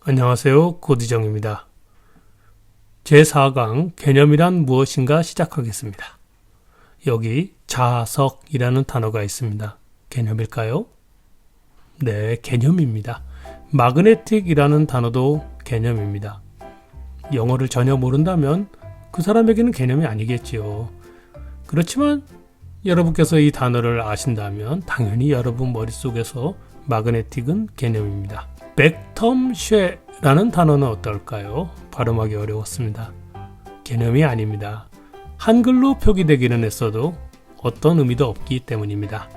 안녕하세요. 고디정입니다. 제4강 개념이란 무엇인가 시작하겠습니다. 여기 자석이라는 단어가 있습니다. 개념일까요? 네, 개념입니다. 마그네틱이라는 단어도 개념입니다. 영어를 전혀 모른다면 그 사람에게는 개념이 아니겠지요. 그렇지만 여러분께서 이 단어를 아신다면 당연히 여러분 머릿속에서 마그네틱은 개념입니다. 백텀쉐라는 단어는 어떨까요? 발음하기 어려웠습니다. 개념이 아닙니다. 한글로 표기되기는 했어도 어떤 의미도 없기 때문입니다.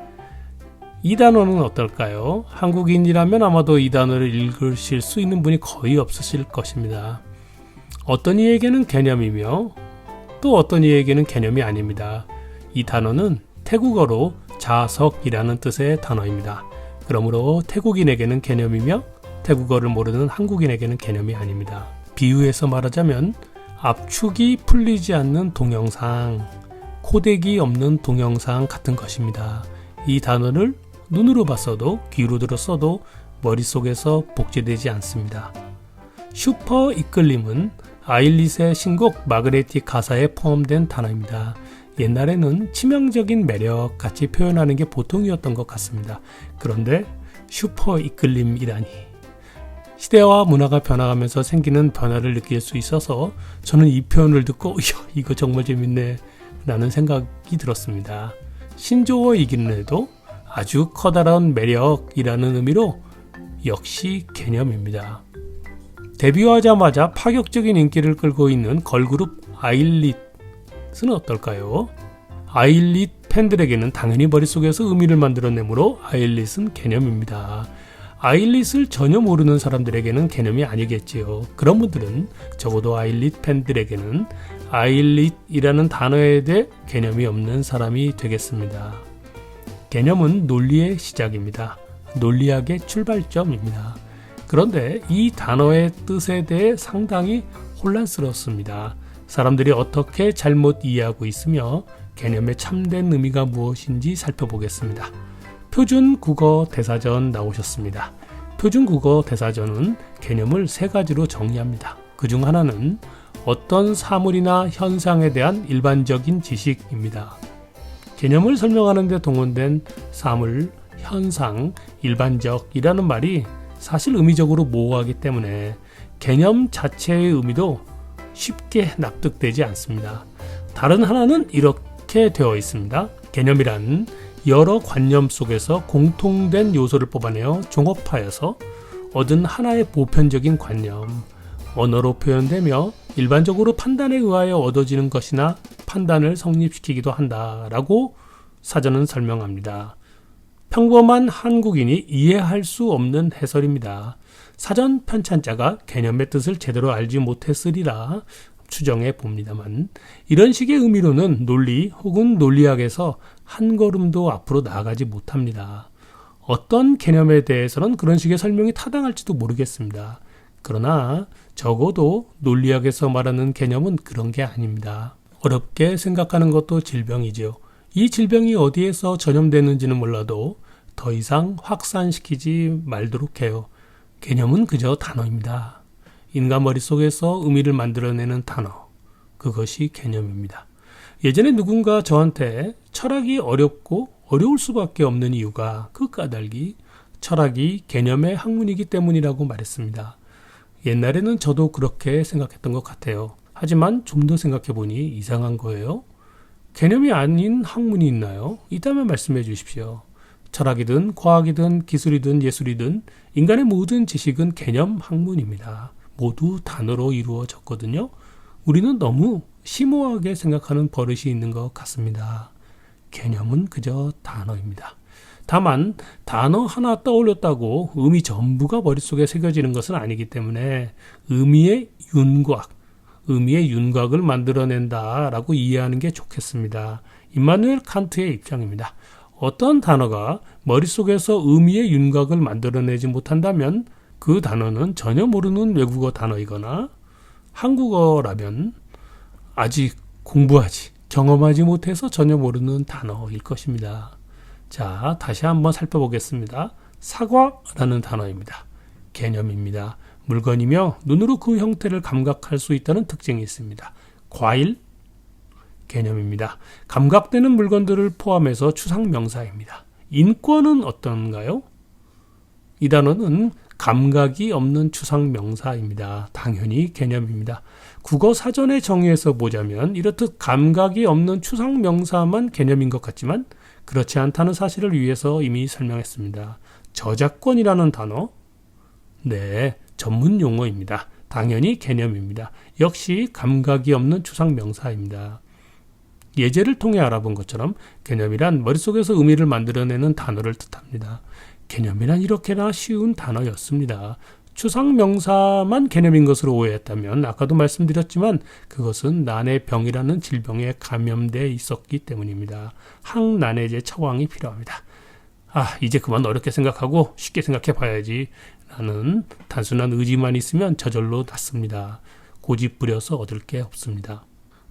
이 단어는 어떨까요? 한국인이라면 아마도 이 단어를 읽으실 수 있는 분이 거의 없으실 것입니다. 어떤 이에게는 개념이며 또 어떤 이에게는 개념이 아닙니다. 이 단어는 태국어로 자석이라는 뜻의 단어입니다. 그러므로 태국인에게는 개념이며 태국어를 모르는 한국인에게는 개념이 아닙니다. 비유해서 말하자면 압축이 풀리지 않는 동영상, 코덱이 없는 동영상 같은 것입니다. 이 단어를 눈으로 봤어도 귀로 들었어도 머릿속에서 복제되지 않습니다. 슈퍼 이끌림은 아일릿의 신곡 마그네틱 가사에 포함된 단어입니다. 옛날에는 치명적인 매력 같이 표현하는 게 보통이었던 것 같습니다. 그런데 슈퍼 이끌림이라니. 시대와 문화가 변화가면서 생기는 변화를 느낄 수 있어서 저는 이 표현을 듣고 이거 정말 재밌네 라는 생각이 들었습니다. 신조어이기는 해도 아주 커다란 매력이라는 의미로 역시 개념입니다. 데뷔하자마자 파격적인 인기를 끌고 있는 걸그룹 아일릿은 어떨까요? 아일릿 팬들에게는 당연히 머릿속에서 의미를 만들어내므로 아일릿은 개념입니다. 아일릿을 전혀 모르는 사람들에게는 개념이 아니겠지요. 그런 분들은 적어도 아일릿 팬들에게는 아일릿이라는 단어에 대해 개념이 없는 사람이 되겠습니다. 개념은 논리의 시작입니다. 논리학의 출발점입니다. 그런데 이 단어의 뜻에 대해 상당히 혼란스럽습니다. 사람들이 어떻게 잘못 이해하고 있으며 개념의 참된 의미가 무엇인지 살펴보겠습니다. 표준 국어 대사전 나오셨습니다. 표준 국어 대사전은 개념을 세 가지로 정의합니다. 그중 하나는 어떤 사물이나 현상에 대한 일반적인 지식입니다. 개념을 설명하는 데 동원된 사물, 현상, 일반적이라는 말이 사실 의미적으로 모호하기 때문에 개념 자체의 의미도 쉽게 납득되지 않습니다. 다른 하나는 이렇게 되어 있습니다. 개념이란 여러 관념 속에서 공통된 요소를 뽑아내어 종합하여서 얻은 하나의 보편적인 관념, 언어로 표현되며 일반적으로 판단에 의하여 얻어지는 것이나 판단을 성립시키기도 한다라고 사전은 설명합니다. 평범한 한국인이 이해할 수 없는 해설입니다. 사전 편찬자가 개념의 뜻을 제대로 알지 못했으리라 추정해 봅니다만 이런 식의 의미로는 논리 혹은 논리학에서 한 걸음도 앞으로 나아가지 못합니다. 어떤 개념에 대해서는 그런 식의 설명이 타당할지도 모르겠습니다. 그러나 적어도 논리학에서 말하는 개념은 그런 게 아닙니다. 어렵게 생각하는 것도 질병이죠. 이 질병이 어디에서 전염되는지는 몰라도 더 이상 확산시키지 말도록 해요. 개념은 그저 단어입니다. 인간 머릿속에서 의미를 만들어내는 단어, 그것이 개념입니다. 예전에 누군가 저한테 철학이 어렵고 어려울 수밖에 없는 이유가 그 까닭이 철학이 개념의 학문이기 때문이라고 말했습니다. 옛날에는 저도 그렇게 생각했던 것 같아요. 하지만 좀 더 생각해보니 이상한 거예요. 개념이 아닌 학문이 있나요? 있다면 말씀해 주십시오. 철학이든 과학이든 기술이든 예술이든 인간의 모든 지식은 개념 학문입니다. 모두 단어로 이루어졌거든요. 우리는 너무 심오하게 생각하는 버릇이 있는 것 같습니다. 개념은 그저 단어입니다. 다만 단어 하나 떠올렸다고 의미 전부가 머릿속에 새겨지는 것은 아니기 때문에 의미의 윤곽을 만들어낸다라고 이해하는 게 좋겠습니다. 임마누엘 칸트의 입장입니다. 어떤 단어가 머릿속에서 의미의 윤곽을 만들어내지 못한다면 그 단어는 전혀 모르는 외국어 단어이거나 한국어라면 아직 경험하지 못해서 전혀 모르는 단어일 것입니다. 자, 다시 한번 살펴보겠습니다. 사과라는 단어입니다. 개념입니다. 물건이며 눈으로 그 형태를 감각할 수 있다는 특징이 있습니다. 과일 개념입니다. 감각되는 물건들을 포함해서 추상명사입니다. 인권은 어떤가요? 이 단어는 감각이 없는 추상명사입니다. 당연히 개념입니다. 국어 사전의 정의에서 보자면 이렇듯 감각이 없는 추상명사만 개념인 것 같지만 그렇지 않다는 사실을 위해서 이미 설명했습니다. 저작권이라는 단어, 네, 전문 용어입니다. 당연히 개념입니다. 역시 감각이 없는 추상명사입니다. 예제를 통해 알아본 것처럼 개념이란 머릿속에서 의미를 만들어내는 단어를 뜻합니다. 개념이란 이렇게나 쉬운 단어였습니다. 추상명사만 개념인 것으로 오해했다면 아까도 말씀드렸지만 그것은 난의 병이라는 질병에 감염돼 있었기 때문입니다. 항난해제 처방이 필요합니다. 이제 그만 어렵게 생각하고 쉽게 생각해 봐야지 라는 단순한 의지만 있으면 저절로 낫습니다. 고집 부려서 얻을 게 없습니다.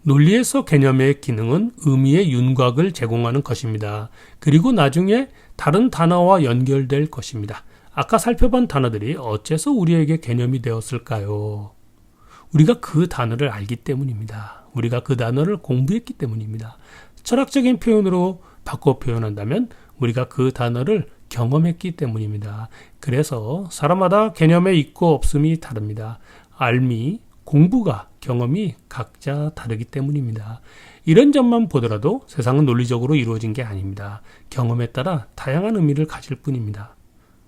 논리에서 개념의 기능은 의미의 윤곽을 제공하는 것입니다. 그리고 나중에 다른 단어와 연결될 것입니다. 아까 살펴본 단어들이 어째서 우리에게 개념이 되었을까요? 우리가 그 단어를 알기 때문입니다. 우리가 그 단어를 공부했기 때문입니다. 철학적인 표현으로 바꿔 표현한다면 우리가 그 단어를 경험했기 때문입니다. 그래서 사람마다 개념의 있고 없음이 다릅니다. 알미, 공부가, 경험이 각자 다르기 때문입니다. 이런 점만 보더라도 세상은 논리적으로 이루어진 게 아닙니다. 경험에 따라 다양한 의미를 가질 뿐입니다.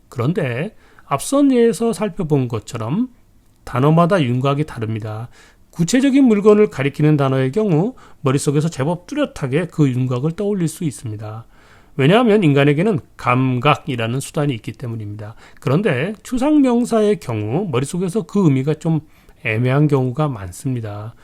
그런데 앞선 예에서 살펴본 것처럼 단어마다 윤곽이 다릅니다. 구체적인 물건을 가리키는 단어의 경우 머릿속에서 제법 뚜렷하게 그 윤곽을 떠올릴 수 있습니다. 왜냐하면 인간에게는 감각이라는 수단이 있기 때문입니다. 그런데 추상명사의 경우 머릿속에서 그 의미가 좀 애매한 경우가 많습니다.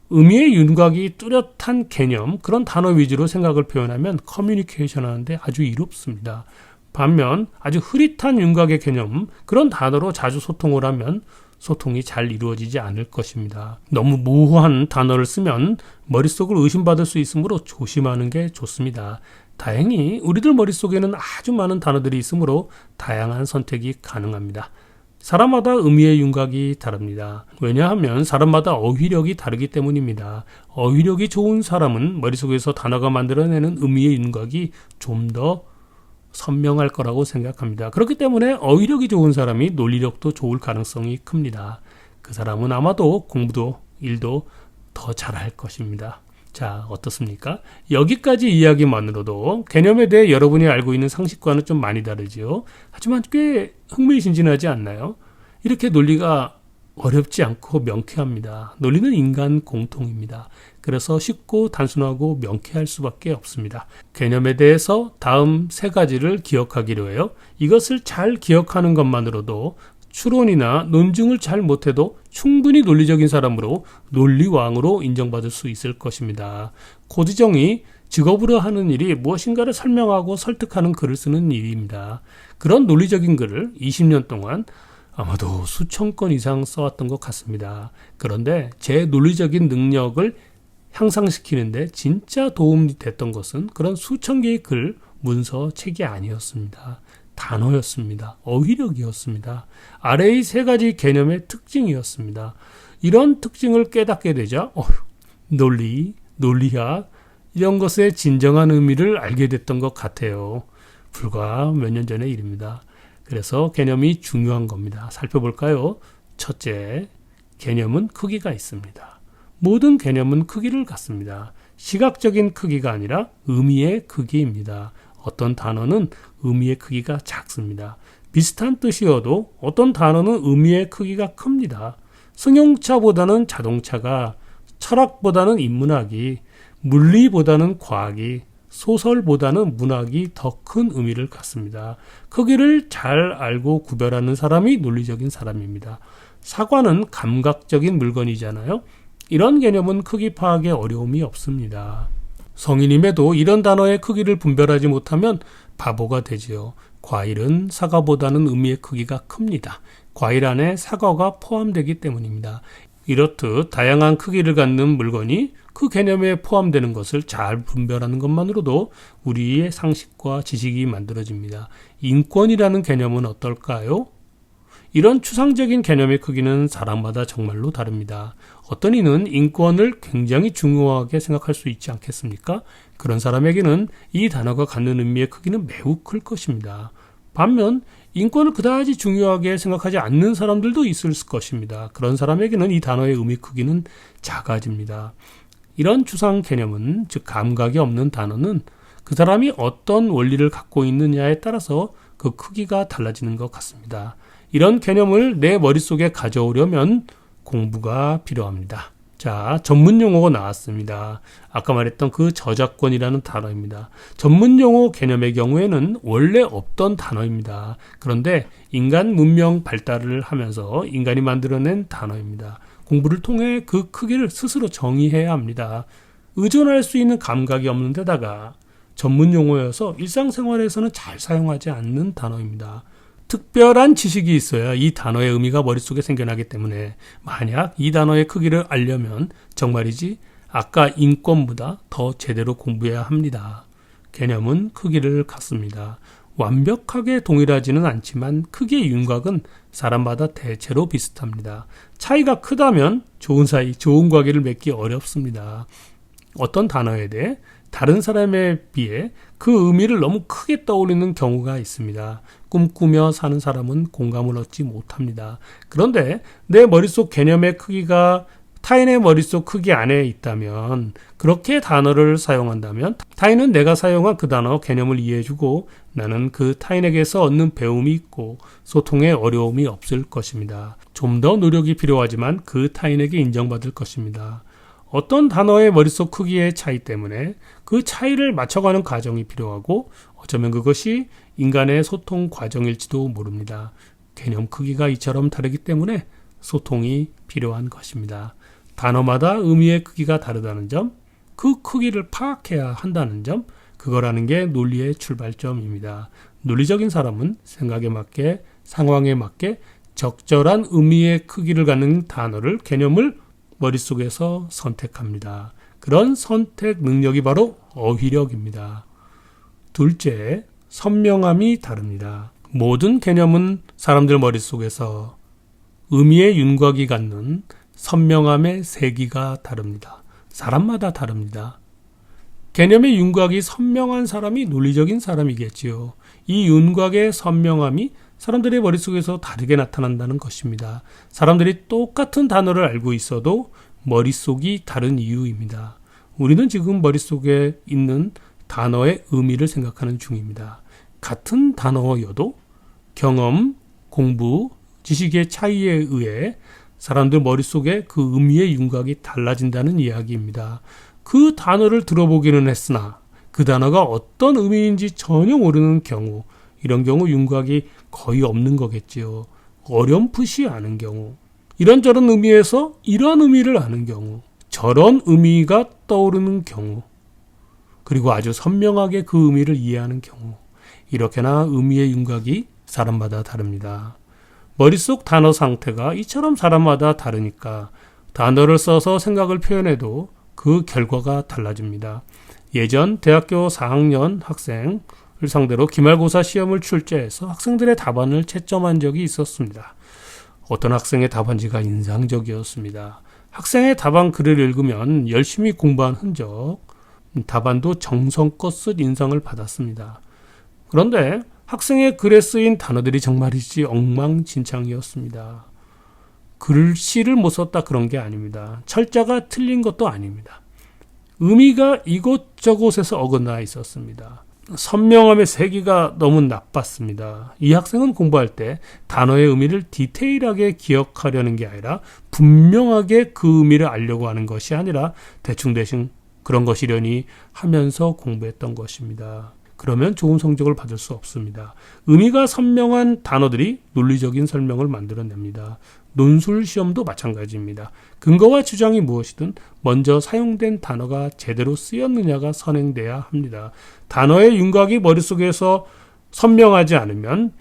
의미의 윤곽이 뚜렷한 개념, 그런 단어 위주로 생각을 표현하면 커뮤니케이션 하는데 아주 이롭습니다. 반면 아주 흐릿한 윤곽의 개념, 그런 단어로 자주 소통을 하면 소통이 잘 이루어지지 않을 것입니다. 너무 모호한 단어를 쓰면 머릿속을 의심받을 수 있으므로 조심하는 게 좋습니다. 다행히 우리들 머릿속에는 아주 많은 단어들이 있으므로 다양한 선택이 가능합니다. 사람마다 의미의 윤곽이 다릅니다. 왜냐하면 사람마다 어휘력이 다르기 때문입니다. 어휘력이 좋은 사람은 머릿속에서 단어가 만들어내는 의미의 윤곽이 좀 더 선명할 거라고 생각합니다. 그렇기 때문에 어휘력이 좋은 사람이 논리력도 좋을 가능성이 큽니다. 그 사람은 아마도 공부도 일도 더 잘할 것입니다. 자, 어떻습니까? 여기까지 이야기만으로도 개념에 대해 여러분이 알고 있는 상식과는 좀 많이 다르지요. 하지만 꽤 흥미진진하지 않나요? 이렇게 논리가 어렵지 않고 명쾌합니다. 논리는 인간 공통입니다. 그래서 쉽고 단순하고 명쾌할 수밖에 없습니다. 개념에 대해서 다음 3가지를 기억하기로 해요. 이것을 잘 기억하는 것만으로도 추론이나 논증을 잘 못해도 충분히 논리적인 사람으로 논리왕으로 인정받을 수 있을 것입니다. 고지정이 직업으로 하는 일이 무엇인가를 설명하고 설득하는 글을 쓰는 일입니다. 그런 논리적인 글을 20년 동안 아마도 수천 건 이상 써왔던 것 같습니다. 그런데 제 논리적인 능력을 향상시키는데 진짜 도움이 됐던 것은 그런 수천 개의 글, 문서, 책이 아니었습니다. 단어였습니다. 어휘력이었습니다. 아래의 3가지 개념의 특징이었습니다. 이런 특징을 깨닫게 되자 논리, 논리학 이런 것의 진정한 의미를 알게 됐던 것 같아요. 불과 몇 년 전의 일입니다. 그래서 개념이 중요한 겁니다. 살펴볼까요? 첫째, 개념은 크기가 있습니다. 모든 개념은 크기를 갖습니다. 시각적인 크기가 아니라 의미의 크기입니다. 어떤 단어는 의미의 크기가 작습니다. 비슷한 뜻이어도 어떤 단어는 의미의 크기가 큽니다. 승용차보다는 자동차가, 철학보다는 인문학이, 물리보다는 과학이, 소설보다는 문학이 더 큰 의미를 갖습니다. 크기를 잘 알고 구별하는 사람이 논리적인 사람입니다. 사과는 감각적인 물건이잖아요. 이런 개념은 크기 파악에 어려움이 없습니다. 성인임에도 이런 단어의 크기를 분별하지 못하면 바보가 되지요. 과일은 사과보다는 의미의 크기가 큽니다. 과일 안에 사과가 포함되기 때문입니다. 이렇듯 다양한 크기를 갖는 물건이 그 개념에 포함되는 것을 잘 분별하는 것만으로도 우리의 상식과 지식이 만들어집니다. 인권이라는 개념은 어떨까요? 이런 추상적인 개념의 크기는 사람마다 정말로 다릅니다. 어떤 이는 인권을 굉장히 중요하게 생각할 수 있지 않겠습니까? 그런 사람에게는 이 단어가 갖는 의미의 크기는 매우 클 것입니다. 반면 인권을 그다지 중요하게 생각하지 않는 사람들도 있을 것입니다. 그런 사람에게는 이 단어의 의미 크기는 작아집니다. 이런 추상 개념은, 즉 감각이 없는 단어는 그 사람이 어떤 원리를 갖고 있느냐에 따라서 그 크기가 달라지는 것 같습니다. 이런 개념을 내 머릿속에 가져오려면 공부가 필요합니다. 자, 전문 용어가 나왔습니다. 아까 말했던 그 저작권이라는 단어입니다. 전문 용어 개념의 경우에는 원래 없던 단어입니다. 그런데 인간 문명 발달을 하면서 인간이 만들어낸 단어입니다. 공부를 통해 그 크기를 스스로 정의해야 합니다. 의존할 수 있는 감각이 없는 데다가 전문 용어여서 일상생활에서는 잘 사용하지 않는 단어입니다. 특별한 지식이 있어야 이 단어의 의미가 머릿속에 생겨나기 때문에 만약 이 단어의 크기를 알려면 정말이지 아까 인권보다 더 제대로 공부해야 합니다. 개념은 크기를 갖습니다. 완벽하게 동일하지는 않지만 크기의 윤곽은 사람마다 대체로 비슷합니다. 차이가 크다면 좋은 사이, 좋은 관계를 맺기 어렵습니다. 어떤 단어에 대해 다른 사람에 비해 그 의미를 너무 크게 떠올리는 경우가 있습니다. 꿈꾸며 사는 사람은 공감을 얻지 못합니다. 그런데 내 머릿속 개념의 크기가 타인의 머릿속 크기 안에 있다면, 그렇게 단어를 사용한다면 타인은 내가 사용한 그 단어 개념을 이해해주고 나는 그 타인에게서 얻는 배움이 있고 소통에 어려움이 없을 것입니다. 좀 더 노력이 필요하지만 그 타인에게 인정받을 것입니다. 어떤 단어의 머릿속 크기의 차이 때문에 그 차이를 맞춰가는 과정이 필요하고 어쩌면 그것이 인간의 소통 과정일지도 모릅니다. 개념 크기가 이처럼 다르기 때문에 소통이 필요한 것입니다. 단어마다 의미의 크기가 다르다는 점, 그 크기를 파악해야 한다는 점, 그거라는 게 논리의 출발점입니다. 논리적인 사람은 생각에 맞게, 상황에 맞게 적절한 의미의 크기를 갖는 단어를, 개념을 머릿속에서 선택합니다. 그런 선택 능력이 바로 어휘력입니다. 둘째, 선명함이 다릅니다. 모든 개념은 사람들 머릿속에서 의미의 윤곽이 갖는 선명함의 세기가 다릅니다. 사람마다 다릅니다. 개념의 윤곽이 선명한 사람이 논리적인 사람이겠지요. 이 윤곽의 선명함이 사람들의 머릿속에서 다르게 나타난다는 것입니다. 사람들이 똑같은 단어를 알고 있어도 머릿속이 다른 이유입니다. 우리는 지금 머릿속에 있는 단어의 의미를 생각하는 중입니다. 같은 단어여도 경험, 공부, 지식의 차이에 의해 사람들 머릿속에 그 의미의 윤곽이 달라진다는 이야기입니다. 그 단어를 들어보기는 했으나 그 단어가 어떤 의미인지 전혀 모르는 경우, 이런 경우 윤곽이 거의 없는 거겠지요. 어렴풋이 아는 경우, 이런저런 의미에서 이런 의미를 아는 경우, 저런 의미가 떠오르는 경우, 그리고 아주 선명하게 그 의미를 이해하는 경우, 이렇게나 의미의 윤곽이 사람마다 다릅니다. 머릿속 단어 상태가 이처럼 사람마다 다르니까 단어를 써서 생각을 표현해도 그 결과가 달라집니다. 예전 대학교 4학년 학생을 상대로 기말고사 시험을 출제해서 학생들의 답안을 채점한 적이 있었습니다. 어떤 학생의 답안지가 인상적이었습니다. 학생의 답안 글을 읽으면 열심히 공부한 흔적, 답안도 정성껏 쓴 인상을 받았습니다. 그런데 학생의 글에 쓰인 단어들이 정말이지 엉망진창이었습니다. 글씨를 못 썼다 그런 게 아닙니다. 철자가 틀린 것도 아닙니다. 의미가 이곳저곳에서 어긋나 있었습니다. 선명함의 세기가 너무 나빴습니다. 이 학생은 공부할 때 단어의 의미를 디테일하게 기억하려는 게 아니라 분명하게 그 의미를 알려고 하는 것이 아니라 대충대충 그런 것이려니 하면서 공부했던 것입니다. 그러면 좋은 성적을 받을 수 없습니다. 의미가 선명한 단어들이 논리적인 설명을 만들어냅니다. 논술 시험도 마찬가지입니다. 근거와 주장이 무엇이든 먼저 사용된 단어가 제대로 쓰였느냐가 선행돼야 합니다. 단어의 윤곽이 머릿속에서 선명하지 않으면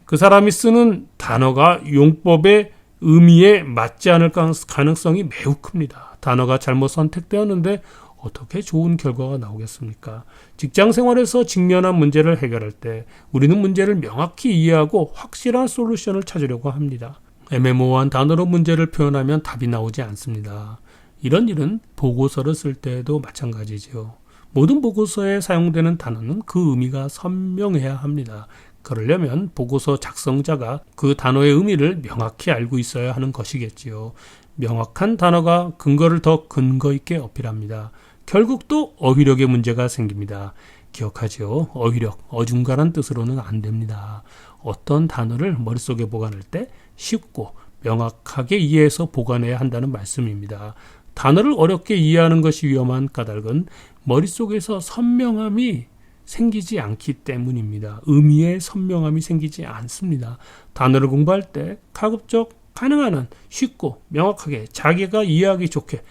그 사람이 쓰는 단어가 용법의 의미에 맞지 않을 가능성이 매우 큽니다. 단어가 잘못 선택되었는데 어떻게 좋은 결과가 나오겠습니까? 직장 생활에서 직면한 문제를 해결할 때 우리는 문제를 명확히 이해하고 확실한 솔루션을 찾으려고 합니다. 애매모호한 단어로 문제를 표현하면 답이 나오지 않습니다. 이런 일은 보고서를 쓸 때에도 마찬가지죠. 모든 보고서에 사용되는 단어는 그 의미가 선명해야 합니다. 그러려면 보고서 작성자가 그 단어의 의미를 명확히 알고 있어야 하는 것이겠지요. 명확한 단어가 근거를 더 근거 있게 어필합니다. 결국 또 어휘력의 문제가 생깁니다. 기억하죠? 어휘력, 어중간한 뜻으로는 안 됩니다. 어떤 단어를 머릿속에 보관할 때 쉽고 명확하게 이해해서 보관해야 한다는 말씀입니다. 단어를 어렵게 이해하는 것이 위험한 까닭은 머릿속에서 선명함이 생기지 않기 때문입니다. 의미의 선명함이 생기지 않습니다. 단어를 공부할 때 가급적 가능한 한 쉽고 명확하게 자기가 이해하기 좋게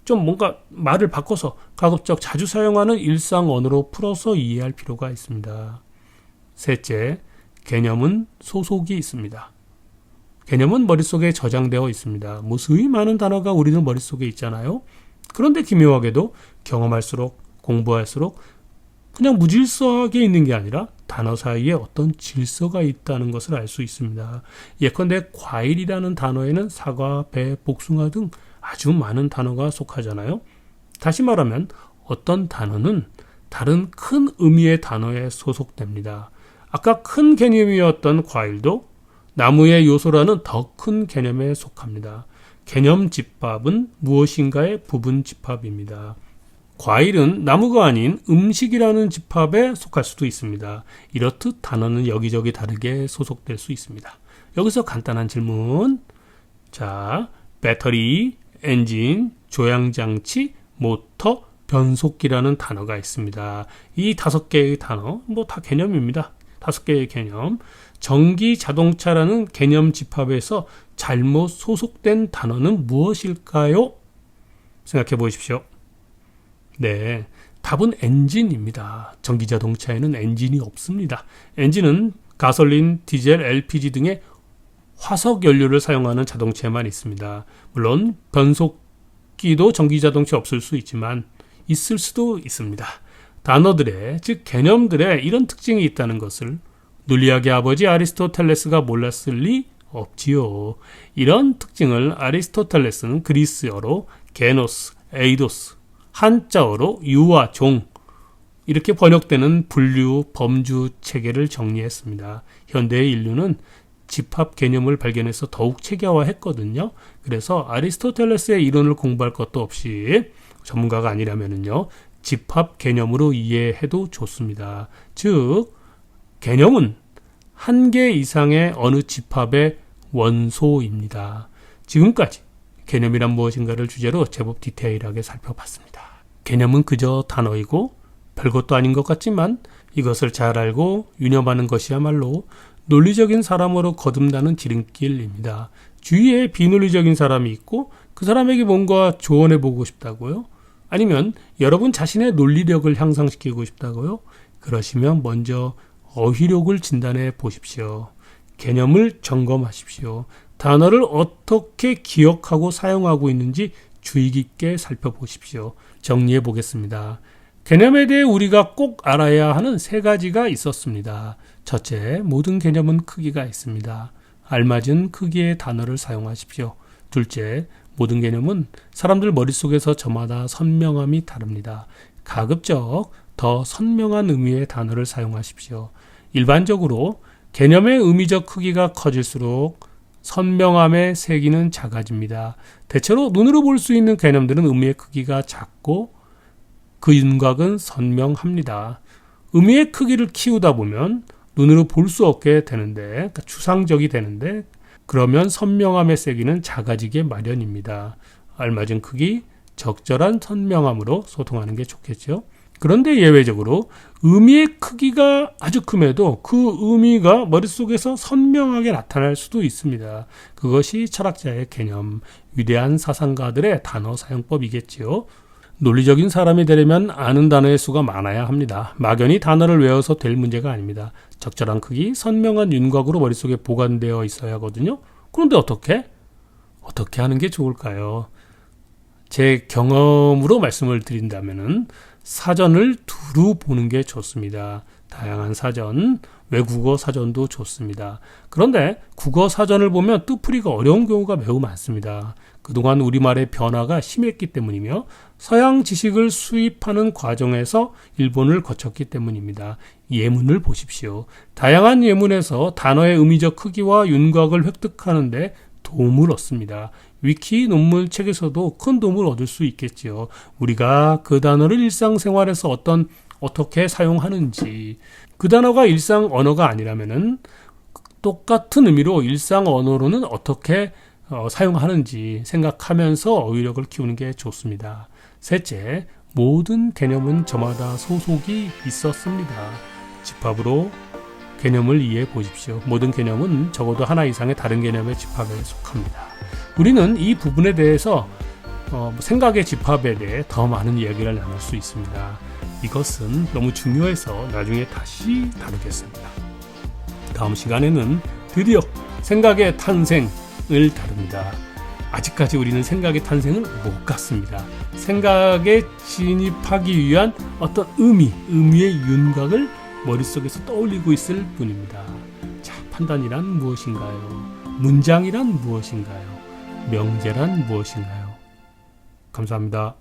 좀 뭔가 말을 바꿔서 가급적 자주 사용하는 일상 언어로 풀어서 이해할 필요가 있습니다. 셋째, 개념은 소속이 있습니다. 개념은 머릿속에 저장되어 있습니다. 무수히 많은 단어가 우리들 머릿속에 있잖아요. 그런데 기묘하게도 경험할수록 공부할수록 그냥 무질서하게 있는 게 아니라 단어 사이에 어떤 질서가 있다는 것을 알 수 있습니다. 예컨대 과일이라는 단어에는 사과, 배, 복숭아 등 아주 많은 단어가 속하잖아요. 다시 말하면 어떤 단어는 다른 큰 의미의 단어에 소속됩니다. 아까 큰 개념이었던 과일도 나무의 요소라는 더 큰 개념에 속합니다. 개념 집합은 무엇인가의 부분 집합입니다. 과일은 나무가 아닌 음식이라는 집합에 속할 수도 있습니다. 이렇듯 단어는 여기저기 다르게 소속될 수 있습니다. 여기서 간단한 질문. 자, 배터리, 엔진, 조향장치, 모터, 변속기라는 단어가 있습니다. 이 5개의 단어, 다 개념입니다. 5개의 개념. 전기 자동차라는 개념 집합에서 잘못 소속된 단어는 무엇일까요? 생각해 보십시오. 네, 답은 엔진입니다. 전기 자동차에는 엔진이 없습니다. 엔진은 가솔린, 디젤, LPG 등의 화석 연료를 사용하는 자동차에만 있습니다. 물론 변속기도 전기 자동차에 없을 수 있지만 있을 수도 있습니다. 단어들의, 즉 개념들의 이런 특징이 있다는 것을 논리학의 아버지 아리스토텔레스가 몰랐을 리 없지요. 이런 특징을 아리스토텔레스는 그리스어로 게노스, 에이도스, 한자어로 유와 종 이렇게 번역되는 분류, 범주 체계를 정리했습니다. 현대의 인류는 집합 개념을 발견해서 더욱 체계화했거든요. 그래서 아리스토텔레스의 이론을 공부할 것도 없이 전문가가 아니라면요, 집합 개념으로 이해해도 좋습니다. 즉, 개념은 한 개 이상의 어느 집합의 원소입니다. 지금까지 개념이란 무엇인가를 주제로 제법 디테일하게 살펴봤습니다. 개념은 그저 단어이고 별것도 아닌 것 같지만 이것을 잘 알고 유념하는 것이야말로 논리적인 사람으로 거듭나는 지름길입니다. 주위에 비논리적인 사람이 있고 그 사람에게 뭔가 조언해보고 싶다고요? 아니면 여러분 자신의 논리력을 향상시키고 싶다고요? 그러시면 먼저 어휘력을 진단해 보십시오. 개념을 점검하십시오. 단어를 어떻게 기억하고 사용하고 있는지 주의 깊게 살펴보십시오. 정리해 보겠습니다. 개념에 대해 우리가 꼭 알아야 하는 3가지가 있었습니다. 첫째, 모든 개념은 크기가 있습니다. 알맞은 크기의 단어를 사용하십시오. 둘째, 모든 개념은 사람들 머릿속에서 저마다 선명함이 다릅니다. 가급적 더 선명한 의미의 단어를 사용하십시오. 일반적으로 개념의 의미적 크기가 커질수록 선명함의 세기는 작아집니다. 대체로 눈으로 볼 수 있는 개념들은 의미의 크기가 작고 그 윤곽은 선명합니다. 의미의 크기를 키우다 보면 눈으로 볼 수 없게 되는데, 그러니까 추상적이 되는데, 그러면 선명함의 세기는 작아지게 마련입니다. 알맞은 크기, 적절한 선명함으로 소통하는 게 좋겠죠. 그런데 예외적으로 의미의 크기가 아주 큼에도 그 의미가 머릿속에서 선명하게 나타날 수도 있습니다. 그것이 철학자의 개념, 위대한 사상가들의 단어 사용법이겠지요. 논리적인 사람이 되려면 아는 단어의 수가 많아야 합니다. 막연히 단어를 외워서 될 문제가 아닙니다. 적절한 크기, 선명한 윤곽으로 머릿속에 보관되어 있어야 하거든요. 그런데 어떻게 하는 게 좋을까요? 제 경험으로 말씀을 드린다면은 사전을 두루 보는 게 좋습니다. 다양한 사전, 외국어 사전도 좋습니다. 그런데 국어 사전을 보면 뜻풀이가 어려운 경우가 매우 많습니다. 그동안 우리말의 변화가 심했기 때문이며 서양 지식을 수입하는 과정에서 일본을 거쳤기 때문입니다. 예문을 보십시오. 다양한 예문에서 단어의 의미적 크기와 윤곽을 획득하는데 도움을 얻습니다. 위키 논문 책에서도 큰 도움을 얻을 수 있겠지요. 우리가 그 단어를 일상생활에서 어떻게 사용하는지, 그 단어가 일상 언어가 아니라면은 똑같은 의미로 일상 언어로는 어떻게 사용하는지 생각하면서 어휘력을 키우는 게 좋습니다. 셋째, 모든 개념은 저마다 소속이 있었습니다. 집합으로 개념을 이해해 보십시오. 모든 개념은 적어도 하나 이상의 다른 개념의 집합에 속합니다. 우리는 이 부분에 대해서 생각의 집합에 대해 더 많은 이야기를 나눌 수 있습니다. 이것은 너무 중요해서 나중에 다시 다루겠습니다. 다음 시간에는 드디어 생각의 탄생을 다룹니다. 아직까지 우리는 생각의 탄생을 못 갔습니다. 생각에 진입하기 위한 어떤 의미의 윤곽을 머릿속에서 떠올리고 있을 뿐입니다. 자, 판단이란 무엇인가요? 문장이란 무엇인가요? 명제란 무엇인가요? 감사합니다.